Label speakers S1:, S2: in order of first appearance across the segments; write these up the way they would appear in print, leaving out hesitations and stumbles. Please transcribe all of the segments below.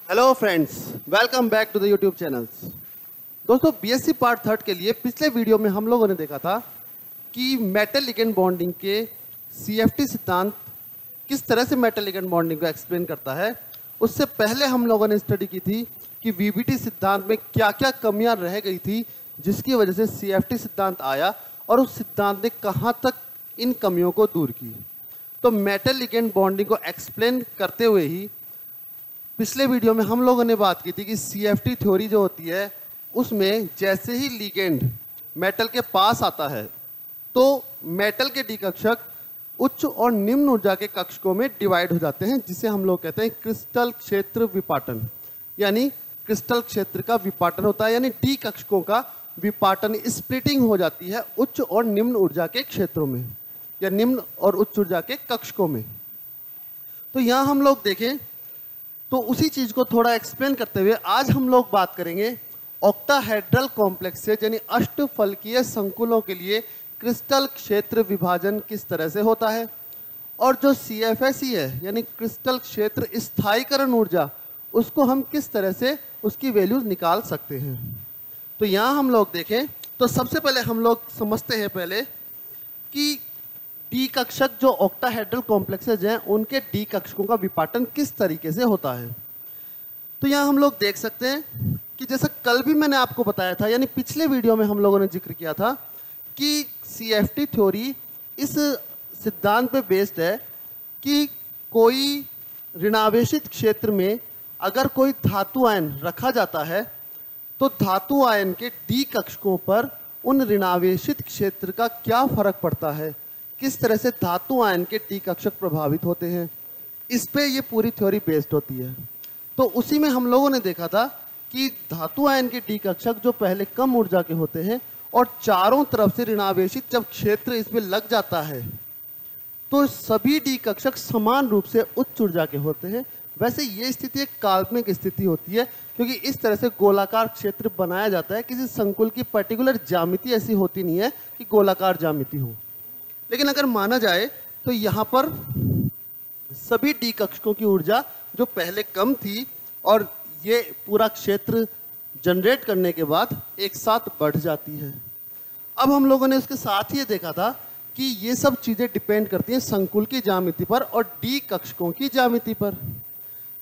S1: Hello friends, welcome back to the YouTube channels. दोस्तों, BSc part third के लिए पिछले वीडियो में हम लोगों ने देखा था कि मेटल लिगेंड बॉन्डिंग के सीएफटी सिद्धांत किस तरह से मेटल लिगेंड बॉन्डिंग को एक्सप्लेन करता है। उससे पहले हम लोगों ने स्टडी की थी कि वीबीटी सिद्धांत में क्या क्या कमियां रह गई थी जिसकी वजह से सीएफटी सिद्धांत आया और उस सिद्धांत ने कहाँ तक इन कमियों को दूर की। तो मेटल लिगेंड बॉन्डिंग को एक्सप्लेन करते हुए ही पिछले वीडियो में हम लोगों ने बात की थी कि सीएफटी थ्योरी जो होती है उसमें जैसे ही लिगेंड मेटल के पास आता है तो मेटल के डी कक्षक उच्च और निम्न ऊर्जा के कक्षकों में डिवाइड हो जाते हैं, जिसे हम लोग कहते हैं क्रिस्टल क्षेत्र विपाटन। यानी क्रिस्टल क्षेत्र का विपाटन होता है, यानी डी कक्षकों का विपाटन, स्प्लिटिंग हो जाती है उच्च और निम्न ऊर्जा के क्षेत्रों में या निम्न और उच्च ऊर्जा के कक्षकों में। तो यहाँ हम लोग देखें तो उसी चीज को थोड़ा एक्सप्लेन करते हुए आज हम लोग बात करेंगे ऑक्टाहेड्रल कॉम्प्लेक्सेज यानी अष्टफलकीय संकुलों के लिए क्रिस्टल क्षेत्र विभाजन किस तरह से होता है, और जो सीएफएसई है यानी क्रिस्टल क्षेत्र स्थायीकरण ऊर्जा, उसको हम किस तरह से उसकी वैल्यूज निकाल सकते हैं। तो यहाँ हम लोग देखें तो सबसे पहले हम लोग समझते हैं पहले कि डी कक्षक जो ऑक्टाहेड्रल कॉम्प्लेक्सेज हैं उनके डी कक्षकों का विपाटन किस तरीके से होता है। तो यहाँ हम लोग देख सकते हैं कि जैसा कल भी मैंने आपको बताया था, यानी पिछले वीडियो में हम लोगों ने जिक्र किया था कि सीएफटी थ्योरी इस सिद्धांत पे बेस्ड है कि कोई ऋणावेशित क्षेत्र में अगर कोई धातु आयन रखा जाता है तो धातु आयन के डी कक्षकों पर उन ऋणावेशित क्षेत्र का क्या फर्क पड़ता है, किस तरह से धातु आयन के डी कक्षक प्रभावित होते हैं, इस पे ये पूरी थ्योरी बेस्ड होती है। तो उसी में हम लोगों ने देखा था कि धातु आयन के डी कक्षक जो पहले कम ऊर्जा के होते हैं और चारों तरफ से ऋणावेशित जब क्षेत्र इसमें लग जाता है तो सभी डी कक्षक समान रूप से उच्च ऊर्जा के होते हैं। वैसे ये स्थिति एक काल्पनिक स्थिति होती है क्योंकि इस तरह से गोलाकार क्षेत्र बनाया जाता है, किसी संकुल की पर्टिकुलर ज्यामिति ऐसी होती नहीं है कि गोलाकार ज्यामिति हो। लेकिन अगर माना जाए तो यहाँ पर सभी डी कक्षकों की ऊर्जा जो पहले कम थी और ये पूरा क्षेत्र जनरेट करने के बाद एक साथ बढ़ जाती है। अब हम लोगों ने उसके साथ ही देखा था कि ये सब चीज़ें डिपेंड करती हैं संकुल की ज्यामिति पर और डी कक्षकों की ज्यामिति पर।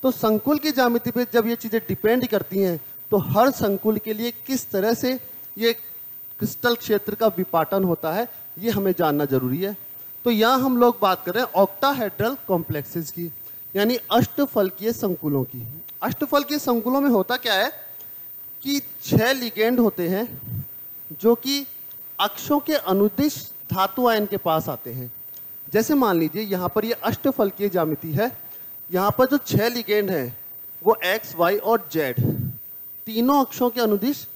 S1: तो संकुल की ज्यामिति पर जब ये चीज़ें डिपेंड करती हैं तो हर संकुल के लिए किस तरह से ये क्रिस्टल क्षेत्र का विपाटन होता है ये हमें जानना जरूरी है। तो यहाँ हम लोग बात कर रहे हैं ऑक्टाहेड्रल कॉम्प्लेक्सेस की, यानी अष्टफलकीय संकुलों की। अष्टफलकीय संकुलों में होता क्या है कि 6 लिगेंड होते हैं जो कि अक्षों के अनुदिश धातु आयन के पास आते हैं। जैसे मान लीजिए यहाँ पर ये अष्टफलकीय ज्यामिति है, यहाँ पर जो 6 लिगेंड हैं वो एक्स, वाई और जेड तीनों अक्षों के अनुदिश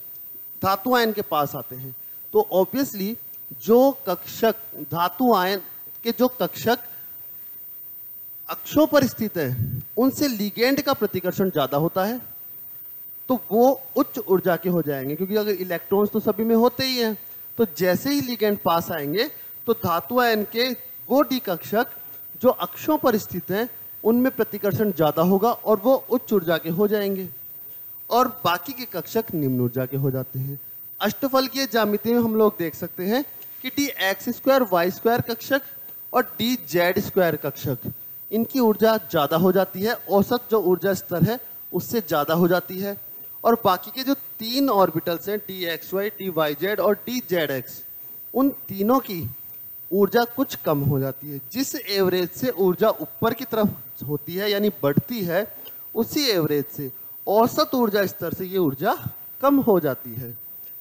S1: धातु आयन के पास आते हैं। तो ऑब्वियसली जो कक्षक धातु आयन के जो कक्षक अक्षों पर स्थित है उनसे लिगेंड का प्रतिकर्षण ज्यादा होता है तो वो उच्च ऊर्जा के हो जाएंगे, क्योंकि अगर इलेक्ट्रॉन्स तो सभी में होते ही हैं। तो जैसे ही लिगेंड पास आएंगे तो धातु आयन के वो डी कक्षक जो अक्षों पर स्थित हैं उनमें प्रतिकर्षण ज्यादा होगा और वो उच्च ऊर्जा के हो जाएंगे और बाकी के कक्षक निम्न ऊर्जा के हो जाते हैं। अष्टफलकीय ज्यामिति में हम लोग देख सकते हैं कि d x square y square कक्षक और डी जेड स्क्वायर कक्षक, इनकी ऊर्जा ज़्यादा हो जाती है, औसत जो ऊर्जा स्तर है उससे ज़्यादा हो जाती है। और बाकी के जो 3 ऑर्बिटल्स हैं d x y, d y z और डी जेड एक्स, उन तीनों की ऊर्जा कुछ कम हो जाती है। जिस एवरेज से ऊर्जा ऊपर की तरफ होती है यानी बढ़ती है, उसी एवरेज से औसत ऊर्जा स्तर से ये ऊर्जा कम हो जाती है।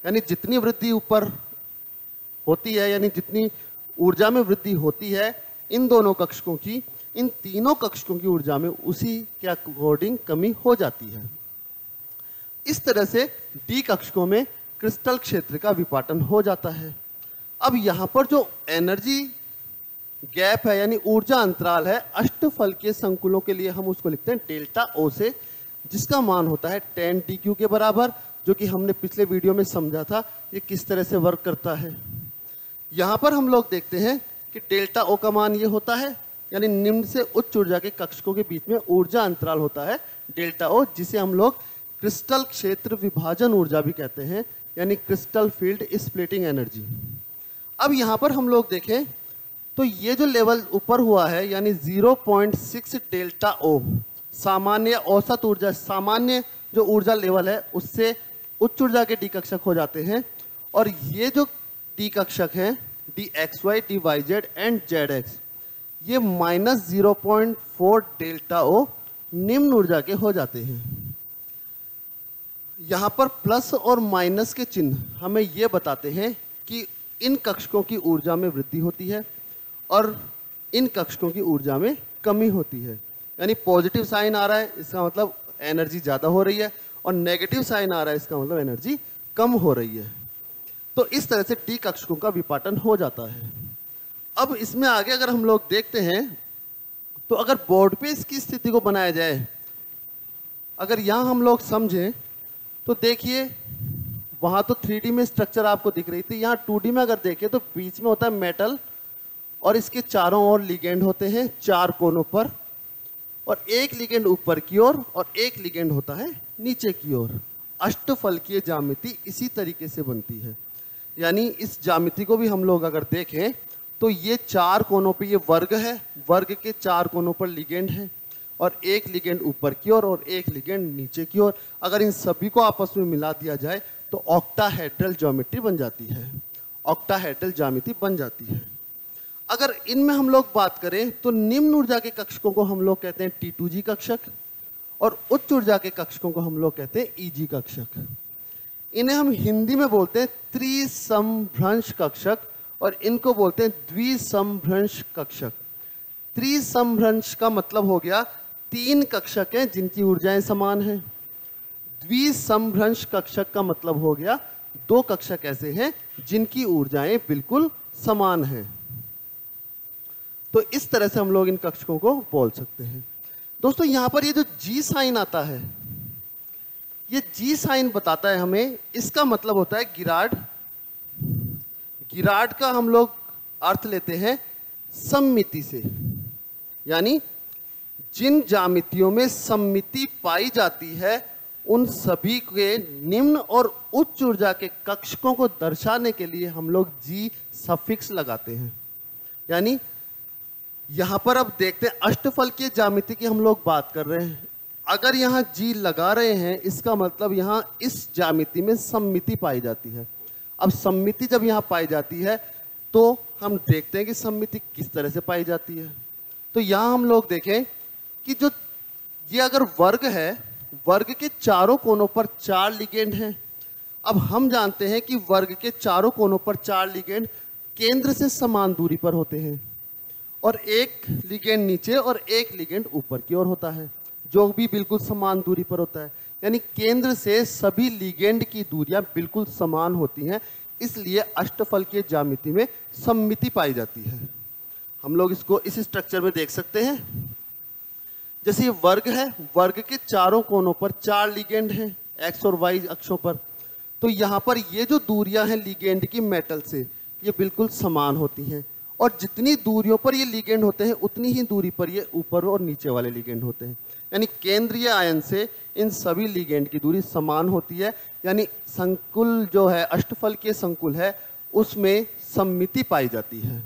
S1: यानी जितनी वृद्धि ऊपर होती है, यानी जितनी ऊर्जा में वृद्धि होती है इन दोनों कक्षकों की, इन तीनों कक्षकों की ऊर्जा में उसी के अकॉर्डिंग कमी हो जाती है। इस तरह से डी कक्षकों में क्रिस्टल क्षेत्र का विपाटन हो जाता है। अब यहाँ पर जो एनर्जी गैप है यानी ऊर्जा अंतराल है अष्टफलकीय संकुलों के लिए हम उसको लिखते हैं डेल्टा ओ से, जिसका मान होता है 10 DQ के बराबर, जो कि हमने पिछले वीडियो में समझा था ये किस तरह से वर्क करता है। यहाँ पर हम लोग देखते हैं कि डेल्टा ओ का मान ये होता है यानी निम्न से उच्च ऊर्जा के कक्षकों के बीच में ऊर्जा अंतराल होता है डेल्टा ओ, जिसे हम लोग क्रिस्टल क्षेत्र विभाजन ऊर्जा भी कहते हैं, यानी क्रिस्टल फील्ड स्प्लिटिंग एनर्जी। अब यहाँ पर हम लोग देखें तो ये जो लेवल ऊपर हुआ है यानी 0.6 डेल्टा ओ, सामान्य औसत ऊर्जा, सामान्य जो ऊर्जा लेवल है उससे उच्च ऊर्जा के डी कक्षक हो जाते हैं। और ये जो डी कक्षक हैं d x y, d y z and z x, ये -0.4 डेल्टा ओ निम्न ऊर्जा के हो जाते हैं। यहाँ पर प्लस और माइनस के चिन्ह हमें ये बताते हैं कि इन कक्षकों की ऊर्जा में वृद्धि होती है और इन कक्षकों की ऊर्जा में कमी होती है। यानी पॉजिटिव साइन आ रहा है इसका मतलब एनर्जी ज़्यादा हो रही है, और नेगेटिव साइन आ रहा है इसका मतलब एनर्जी कम हो रही है। तो इस तरह से डी कक्षकों का विपाटन हो जाता है। अब इसमें आगे अगर हम लोग देखते हैं तो अगर बोर्ड पे इसकी स्थिति को बनाया जाए, अगर यहाँ हम लोग समझें तो देखिए वहाँ तो 3D में स्ट्रक्चर आपको दिख रही थी, यहाँ 2D में अगर देखें तो बीच में होता है मेटल और इसके चारों ओर लिगेंड होते हैं 4 कोनों पर, और एक लिगेंड ऊपर की ओर और एक लिगेंड होता है नीचे की ओर। अष्टफलकीय ज्यामिति इसी तरीके से बनती है। यानी इस ज्यामिति को भी हम लोग अगर देखें तो ये 4 कोनों पे ये वर्ग है, वर्ग के 4 कोनों पर लिगेंड है और एक लिगेंड ऊपर की ओर और एक लिगेंड नीचे की ओर। अगर इन सभी को आपस में मिला दिया जाए तो ऑक्टाहेड्रल ज्योमेट्री बन जाती है, ऑक्टाहेड्रल ज्यामिति बन जाती है। अगर इनमें हम लोग बात करें तो निम्न ऊर्जा के कक्षकों को हम लोग कहते हैं T2G कक्षक और उच्च ऊर्जा के कक्षकों को हम लोग कहते हैं EG कक्षक। इन्हें हम हिंदी में बोलते हैं त्रिसमभ्रंश कक्षक और इनको बोलते हैं द्विसमभ्रंश कक्षक। त्रिसमभ्रंश का मतलब हो गया 3 कक्षक हैं जिनकी ऊर्जाएं समान हैं। द्विसमभ्रंश कक्षक का मतलब हो गया 2 कक्षक ऐसे हैं जिनकी ऊर्जाएं बिल्कुल समान हैं। तो इस तरह से हम लोग इन कक्षकों को बोल सकते हैं। दोस्तों यहाँ पर ये जो जी साइन आता है, ये जी साइन बताता है हमें, इसका मतलब होता है गिराड। गिराड का हम लोग अर्थ लेते हैं सममिति से, यानी जिन ज्यामितियों में सममिति पाई जाती है उन सभी के निम्न और उच्च ऊर्जा के कक्षकों को दर्शाने के लिए हम लोग जी सफिक्स लगाते हैं। यानी यहाँ पर अब देखते हैं अष्टफलकीय ज्यामिति की हम लोग बात कर रहे हैं। अगर यहाँ जी लगा रहे हैं इसका मतलब यहाँ इस ज्यामिति में सममिति पाई जाती है। अब सममिति जब यहाँ पाई जाती है तो हम देखते हैं कि सममिति किस तरह से पाई जाती है। तो यहाँ हम लोग देखें कि जो ये अगर वर्ग है, वर्ग के चारों कोनों पर 4 लिगेंड हैं। अब हम जानते हैं कि वर्ग के चारों कोनों पर 4 लिगेंड केंद्र से समान दूरी पर होते हैं और एक लिगेंड नीचे और एक लिगेंड ऊपर की ओर होता है जो भी बिल्कुल समान दूरी पर होता है। यानी केंद्र से सभी लिगेंड की दूरियां बिल्कुल समान होती हैं, इसलिए अष्टफलकीय ज्यामिति में सममिति पाई जाती है। हम लोग इसको इस स्ट्रक्चर में देख सकते हैं। जैसे ये वर्ग है, वर्ग के चारों कोनों पर 4 लिगेंड हैं एक्स और वाई अक्षों पर। तो यहाँ पर ये जो दूरियां हैं लिगेंड की मेटल से, ये बिल्कुल समान होती हैं और जितनी दूरियों पर ये लिगेंड होते हैं उतनी ही दूरी पर ये ऊपर और नीचे वाले लिगेंड होते हैं। यानी केंद्रीय आयन से इन सभी लिगेंड की दूरी समान होती है। यानी संकुल जो है, अष्टफलकीय संकुल है, उसमें सममिति पाई जाती है।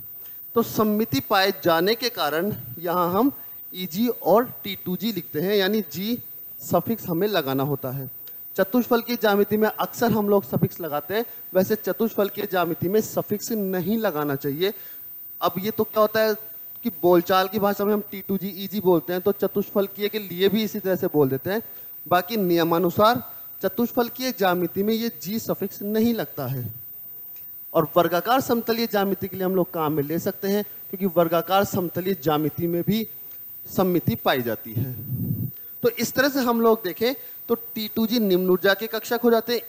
S1: तो सममिति पाए जाने के कारण यहाँ हम EG और T2G लिखते हैं, यानी G सफिक्स हमें लगाना होता है। चतुष्फलकीय ज्यामिति में अक्सर हम लोग सफिक्स लगाते हैं, वैसे चतुष्फलकीय ज्यामिति में सफिक्स नहीं लगाना चाहिए। अब ये तो क्या होता है कि बोलचाल की भाषा में हम T2G EG बोलते हैं, तो चतुष्फलकीय के लिए भी इसी तरह से बोल देते हैं। बाकी नियमानुसार चतुष्फलकीय ज्यामिति में ये G सफिक्स नहीं लगता है। और वर्गाकार समतलीय ज्यामिति के लिए हम लोग काम में ले सकते हैं, क्योंकि वर्गाकार समतलीय ज्यामिति में भी सममिति पाई जाती है। तो इस तरह से हम लोग देखें तो T2G निम्न ऊर्जा के कक्षक हो जाते हैं,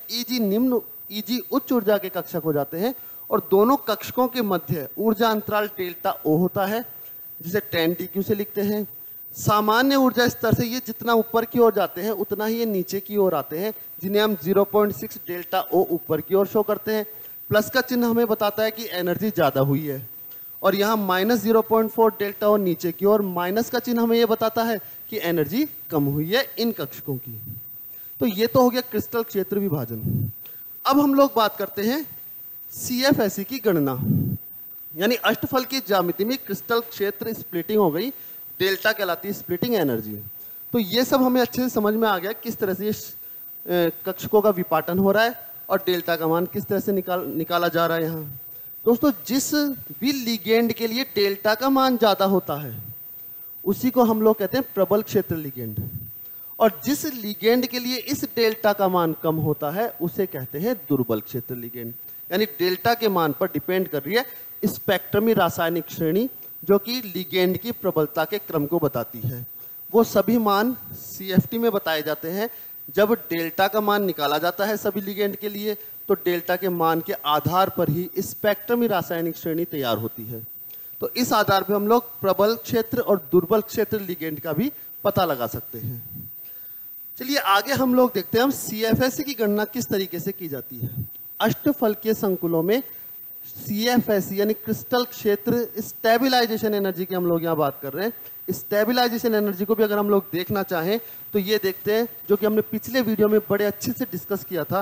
S1: EG उच्च ऊर्जा के कक्षक हो जाते हैं, और दोनों कक्षकों के मध्य ऊर्जा अंतराल डेल्टा O होता है, जिसे tan dq से लिखते हैं। सामान्य ऊर्जा स्तर से ये जितना ऊपर की ओर जाते हैं उतना ही ये नीचे की ओर आते हैं, जिन्हें हम 0.6 डेल्टा O ऊपर की ओर शो करते हैं। प्लस का चिन्ह हमें बताता है कि एनर्जी ज़्यादा हुई है, और यहाँ -0.4 डेल्टा और नीचे की ओर माइनस का चिन्ह हमें ये बताता है कि एनर्जी कम हुई है इन कक्षकों की। तो ये तो हो गया क्रिस्टल क्षेत्र विभाजन। अब हम लोग बात करते हैं CFSE की गणना, यानी अष्टफल की ज्यामिति में क्रिस्टल क्षेत्र स्प्लिटिंग हो गई, डेल्टा कहलाती है स्प्लिटिंग एनर्जी। तो ये सब हमें अच्छे से समझ में आ गया किस तरह से ये कक्षकों का विपाटन हो रहा है और डेल्टा का मान किस तरह से निकाला जा रहा है। यहाँ दोस्तों जिस भी लिगेंड के लिए डेल्टा का मान ज़्यादा होता है उसी को हम लोग कहते हैं प्रबल क्षेत्र लिगेंड, और जिस लिगेंड के लिए इस डेल्टा का मान कम होता है उसे कहते हैं दुर्बल क्षेत्र लिगेंड। यानी डेल्टा के मान पर डिपेंड कर रही है स्पेक्ट्रमी रासायनिक श्रेणी जो कि लिगेंड की प्रबलता के क्रम को बताती है। वो सभी मान CFT में बताए जाते हैं। जब डेल्टा का मान निकाला जाता है सभी लिगेंड के लिए तो डेल्टा के मान के आधार पर ही स्पेक्ट्रमी रासायनिक श्रेणी तैयार होती है। तो इस आधार पर हम लोग प्रबल क्षेत्र और दुर्बल क्षेत्र लिगेंड का भी पता लगा सकते हैं। चलिए आगे हम लोग देखते हैं हम CFSE की गणना किस तरीके से की जाती है। अष्टफलकीय संकुलों में CFSE यानी क्रिस्टल क्षेत्र स्टेबलाइजेशन एनर्जी की हम लोग यहाँ बात कर रहे हैं। स्टेबलाइजेशन एनर्जी को भी अगर हम लोग देखना चाहें तो ये देखते हैं, जो कि हमने पिछले वीडियो में बड़े अच्छे से डिस्कस किया था,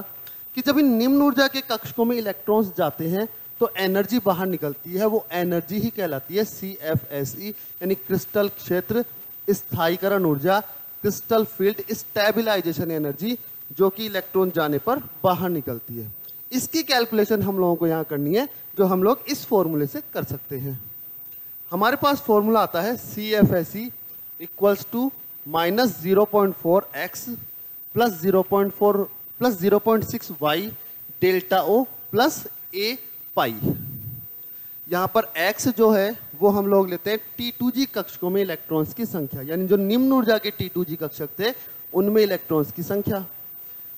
S1: कि जब इन निम्न ऊर्जा के कक्षकों में इलेक्ट्रॉन्स जाते हैं तो एनर्जी बाहर निकलती है, वो एनर्जी ही कहलाती है CFSE यानी क्रिस्टल क्षेत्र स्थायीकरण ऊर्जा, क्रिस्टल फील्ड स्टेबलाइजेशन एनर्जी, जो कि इलेक्ट्रॉन जाने पर बाहर निकलती है। इसकी कैलकुलेशन हम लोगों को यहाँ करनी है, जो हम लोग इस फॉर्मूले से कर सकते हैं। हमारे पास फॉर्मूला आता है CFSE equals to -0.4x plus 0.6y delta O plus A pi. यहाँ पर x जो है वो हम लोग लेते हैं T2G कक्षकों में इलेक्ट्रॉन्स की संख्या, यानी जो निम्न ऊर्जा के T2G कक्षक थे उनमें इलेक्ट्रॉन्स की संख्या।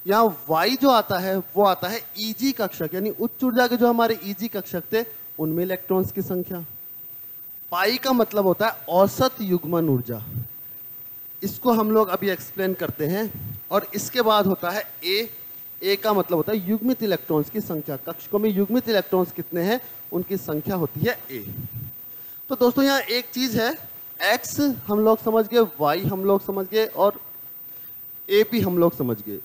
S1: यहाँ y जो आता है वो आता है EG कक्षक, यानी उच्च ऊर्जा के जो हमारे EG कक्षक थे उनमें इलेक्ट्रॉन्स की संख्या। पाई का मतलब होता है औसत युग्मन ऊर्जा, इसको हम लोग अभी एक्सप्लेन करते हैं। और इसके बाद होता है A का मतलब होता है युग्मित इलेक्ट्रॉन्स की संख्या। कक्षकों में युग्मित इलेक्ट्रॉन्स कितने हैं उनकी संख्या होती है A। तो दोस्तों यहाँ एक चीज है, x हम लोग समझ गए, y हम लोग समझ गए और A भी हम लोग समझ गए।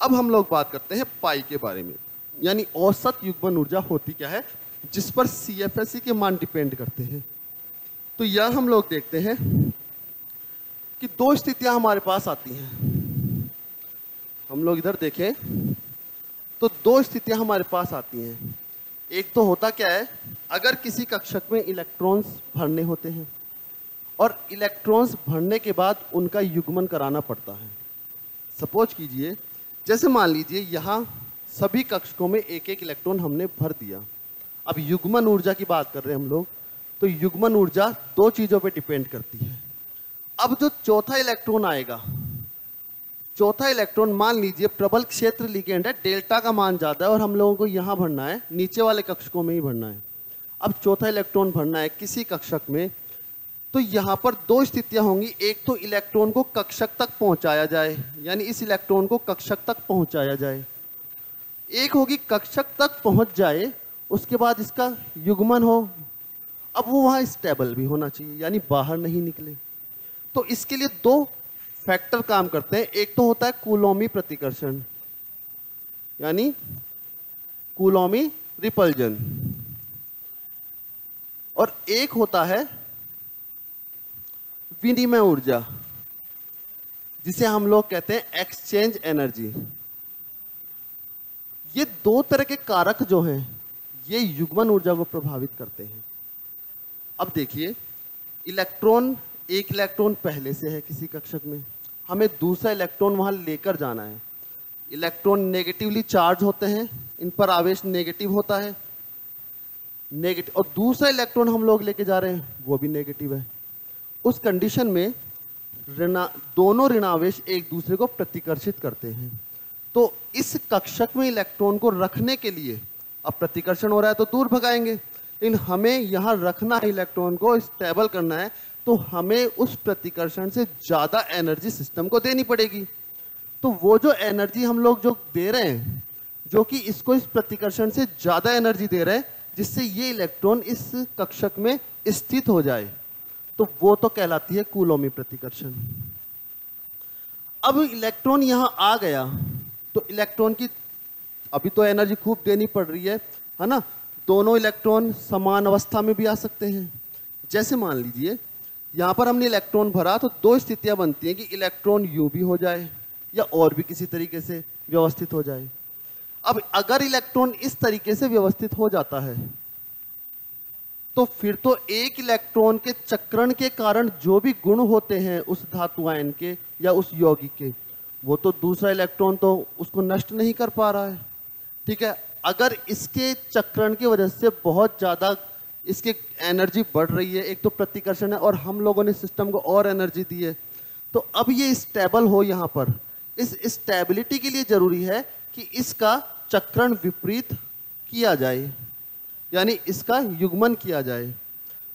S1: अब हम लोग बात करते हैं पाई के बारे में, यानी औसत युग्मन ऊर्जा होती क्या है जिस पर CFSE के मान डिपेंड करते हैं। तो यह हम लोग देखते हैं कि दो स्थितियां हमारे पास आती हैं। हम लोग इधर देखें तो दो स्थितियां हमारे पास आती हैं। एक तो होता क्या है, अगर किसी कक्षक में इलेक्ट्रॉन्स भरने होते हैं और इलेक्ट्रॉन्स भरने के बाद उनका युग्मन कराना पड़ता है। सपोज कीजिए, जैसे मान लीजिए यहाँ सभी कक्षकों में एक एक इलेक्ट्रॉन हमने भर दिया। अब युग्मन ऊर्जा की बात कर रहे हैं हम लोग, तो युग्मन ऊर्जा दो चीजों पे डिपेंड करती है। अब जो चौथा इलेक्ट्रॉन आएगा, चौथा इलेक्ट्रॉन मान लीजिए प्रबल क्षेत्र लिगेंड है, डेल्टा का मान ज्यादा है और हम लोगों को यहाँ भरना है, नीचे वाले कक्षकों में ही भरना है। अब चौथा इलेक्ट्रॉन भरना है किसी कक्षक में, तो यहाँ पर दो स्थितियां होंगी। एक तो इलेक्ट्रॉन को कक्षक तक पहुंचाया जाए, यानी इस इलेक्ट्रॉन को कक्षक तक पहुंचाया जाए। एक होगी कक्षक तक पहुंच जाए, उसके बाद इसका युग्मन हो। अब वो वहां स्टेबल भी होना चाहिए, यानी बाहर नहीं निकले। तो इसके लिए दो फैक्टर काम करते हैं। एक तो होता है कूलोमी प्रतिकर्षण, यानी कूलोमी रिपल्जन, और एक होता है विनिमय ऊर्जा, जिसे हम लोग कहते हैं एक्सचेंज एनर्जी। ये दो तरह के कारक जो हैं ये युग्मन ऊर्जा को प्रभावित करते हैं। अब देखिए, इलेक्ट्रॉन, एक इलेक्ट्रॉन पहले से है किसी कक्षक में, हमें दूसरा इलेक्ट्रॉन वहां लेकर जाना है। इलेक्ट्रॉन नेगेटिवली चार्ज होते हैं, इन पर आवेश नेगेटिव होता है, नेगेटिव, और दूसरा इलेक्ट्रॉन हम लोग लेके जा रहे हैं वो भी नेगेटिव है। उस कंडीशन में दोनों ऋणावेश एक दूसरे को प्रतिकर्षित करते हैं। तो इस कक्षक में इलेक्ट्रॉन को रखने के लिए, अब प्रतिकर्षण हो रहा है तो दूर भगाएंगे, लेकिन हमें यहाँ रखना है, इलेक्ट्रॉन को स्टेबल करना है, तो हमें उस प्रतिकर्षण से ज़्यादा एनर्जी सिस्टम को देनी पड़ेगी। तो वो जो एनर्जी हम लोग जो दे रहे हैं, जो कि इसको इस प्रतिकर्षण से ज़्यादा एनर्जी दे रहे हैं, जिससे ये इलेक्ट्रॉन इस कक्षक में स्थित हो जाए, तो वो तो कहलाती है कूलोमी प्रतिकर्षण। अब इलेक्ट्रॉन यहां आ गया तो इलेक्ट्रॉन की अभी तो एनर्जी खूब देनी पड़ रही है ना। दोनों इलेक्ट्रॉन समान अवस्था में भी आ सकते हैं। जैसे मान लीजिए यहाँ पर हमने इलेक्ट्रॉन भरा तो दो स्थितियां बनती हैं कि इलेक्ट्रॉन यूं भी हो जाए या और भी किसी तरीके से व्यवस्थित हो जाए। अब अगर इलेक्ट्रॉन इस तरीके से व्यवस्थित हो जाता है तो फिर तो एक इलेक्ट्रॉन के चक्रण के कारण जो भी गुण होते हैं उस धातु आयन के या उस यौगिक के, वो तो दूसरा इलेक्ट्रॉन तो उसको नष्ट नहीं कर पा रहा है। ठीक है, अगर इसके चक्रण की वजह से बहुत ज़्यादा इसकी एनर्जी बढ़ रही है, एक तो प्रतिकर्षण है और हम लोगों ने सिस्टम को और एनर्जी दी है, तो अब ये स्टेबल हो यहाँ पर, इस स्टेबिलिटी के लिए ज़रूरी है कि इसका चक्रण विपरीत किया जाए, यानी इसका युग्मन किया जाए।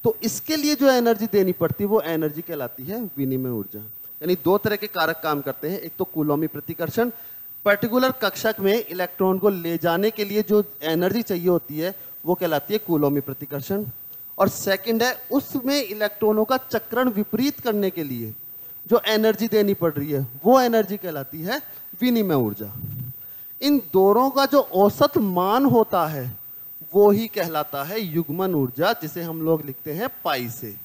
S1: तो इसके लिए जो एनर्जी देनी पड़ती है वो एनर्जी कहलाती है विनिमय ऊर्जा। यानी दो तरह के कारक काम करते हैं, एक तो कूलोमी प्रतिकर्षण, पर्टिकुलर कक्षक में इलेक्ट्रॉन को ले जाने के लिए जो एनर्जी चाहिए होती है वो कहलाती है कूलोमी प्रतिकर्षण, और सेकंड है उसमें इलेक्ट्रॉनों का चक्रण विपरीत करने के लिए जो एनर्जी देनी पड़ रही है वो एनर्जी कहलाती है विनिमय ऊर्जा। इन दोनों का जो औसत मान होता है वो ही कहलाता है युग्मन ऊर्जा, जिसे हम लोग लिखते हैं पाई से।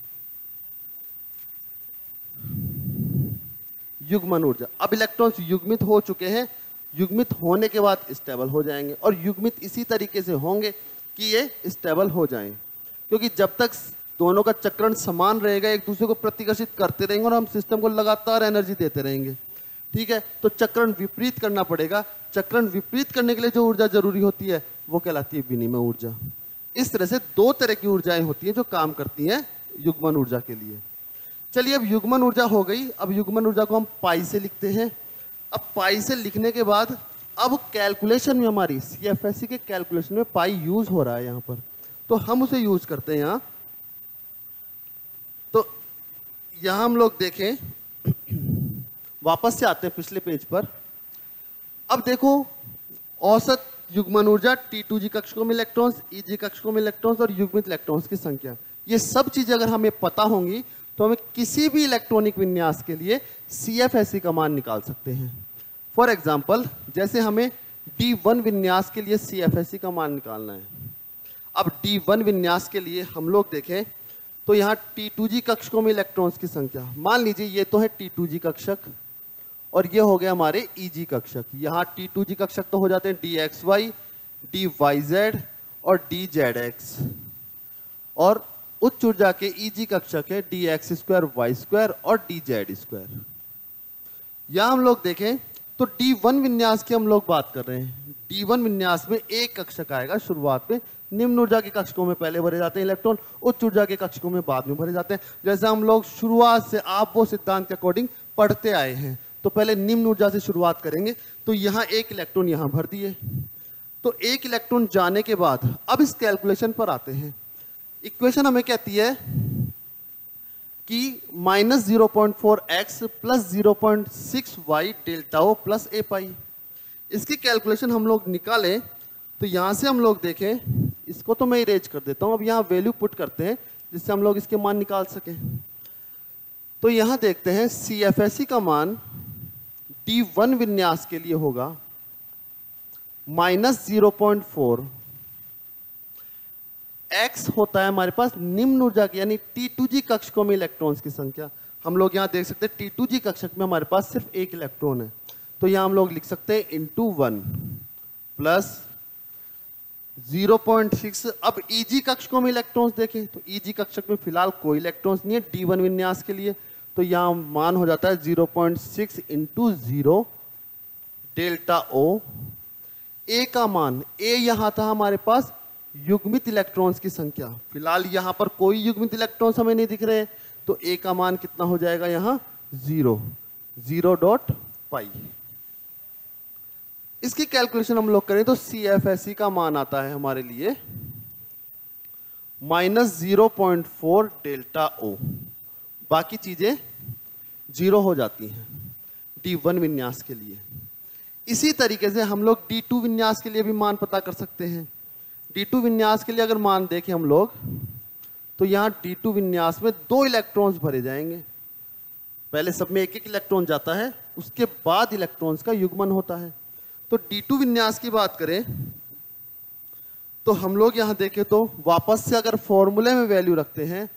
S1: युग्मन ऊर्जा। अब इलेक्ट्रॉन्स युग्मित हो चुके हैं, युग्मित होने के बाद स्टेबल हो जाएंगे, और युग्मित इसी तरीके से होंगे कि ये स्टेबल हो जाएं, क्योंकि जब तक दोनों का चक्रण समान रहेगा एक दूसरे को प्रतिकर्षित करते रहेंगे और हम सिस्टम को लगातार एनर्जी देते रहेंगे। ठीक है, तो चक्रण विपरीत करना पड़ेगा। चक्रण विपरीत करने के लिए जो ऊर्जा जरूरी होती है वो कहलाती है विनिमय ऊर्जा। इस तरह से दो तरह की ऊर्जाएं होती हैं जो काम करती हैं युग्मन ऊर्जा के लिए। चलिए, अब युग्मन ऊर्जा हो गई। अब युग्मन ऊर्जा को हम पाई से लिखते हैं। अब पाई से लिखने के बाद अब कैलकुलेशन में हमारी CFSE के कैलकुलेशन में पाई यूज हो रहा है यहाँ पर, तो हम उसे यूज करते हैं यहाँ। तो यहाँ हम लोग देखें, वापस से आते हैं पिछले पेज पर। अब देखो, औसत युग्मन ऊर्जा, T2G कक्षकों में इलेक्ट्रॉन्स, EG कक्षकों में इलेक्ट्रॉन्स और युग्मित इलेक्ट्रॉन्स की संख्या, ये सब चीजें अगर हमें पता होंगी तो हमें किसी भी इलेक्ट्रॉनिक विन्यास के लिए CFSE का मान निकाल सकते हैं। फॉर एग्जाम्पल, जैसे हमें D1 विन्यास के लिए CFSE का मान निकालना है। अब D1 विन्यास के लिए हम लोग देखें तो यहाँ T2G कक्षकों में इलेक्ट्रॉन्स की संख्या, मान लीजिए ये तो है T2G कक्षक और ये हो गया हमारे EG कक्षक। यहाँ T2G कक्षक तो हो जाते हैं DXY, DYZ और DZX, और उच्च ऊर्जा के EG कक्षक है DX2, Y2 और DZ2। यहाँ हम लोग देखें तो D1 विन्यास की हम लोग बात कर रहे हैं। D1 विन्यास में एक कक्षक आएगा शुरुआत में, निम्न ऊर्जा के कक्षकों में पहले भरे जाते हैं इलेक्ट्रॉन, उच्च ऊर्जा के कक्षकों में बाद में भरे जाते हैं। जैसे हम लोग शुरुआत से आप वो सिद्धांत के अकॉर्डिंग पढ़ते आए हैं, तो पहले निम्न ऊर्जा से शुरुआत करेंगे। तो यहाँ एक इलेक्ट्रॉन यहाँ भर दिए, तो एक इलेक्ट्रॉन जाने के बाद अब इस कैलकुलेशन पर आते हैं। इक्वेशन हमें कहती है कि -0.4x plus 0.6y delta o plus a pi. इसकी कैलकुलेशन हम लोग निकालें तो यहाँ से हम लोग देखें, इसको तो मैं इरेज कर देता हूँ, अब यहाँ वैल्यू पुट करते हैं जिससे हम लोग इसके मान निकाल सकें। तो यहाँ देखते हैं CFSE का मान D1 विन्यास के लिए होगा -0.4, x होता है हमारे पास निम्न ऊर्जा की यानी T2G कक्षकों में इलेक्ट्रॉन्स की संख्या। हम लोग यहाँ देख सकते हैं T2G कक्षक में हमारे पास सिर्फ एक इलेक्ट्रॉन है, तो यहाँ हम लोग लिख सकते हैं इंटू 1 प्लस 0.6। अब EG कक्षकों में इलेक्ट्रॉन्स देखें तो EG कक्षक में फिलहाल कोई इलेक्ट्रॉन्स नहीं है D1 विन्यास के लिए, तो यहाँ मान हो जाता है 0.6 इंटू 0 डेल्टा O। A का मान, A यहाँ था हमारे पास युग्मित इलेक्ट्रॉन्स की संख्या, फिलहाल यहाँ पर कोई युग्मित इलेक्ट्रॉन्स हमें नहीं दिख रहे, तो A का मान कितना हो जाएगा यहाँ 0.5। इसकी कैलकुलेशन हम लोग करें तो CFSE का मान आता है हमारे लिए -0.4 डेल्टा O। बाकी चीजें 0 हो जाती हैं D1 विन्यास के लिए। इसी तरीके से हम लोग D2 विन्यास के लिए भी मान पता कर सकते हैं। D2 विन्यास के लिए अगर मान देखें हम लोग, तो यहाँ D2 विन्यास में 2 इलेक्ट्रॉन्स भरे जाएंगे। पहले सब में एक एक इलेक्ट्रॉन जाता है, उसके बाद इलेक्ट्रॉन्स का युग्मन होता है। तो D2 विन्यास की बात करें तो हम लोग यहाँ देखें तो वापस से अगर फॉर्मूले में वैल्यू रखते हैं,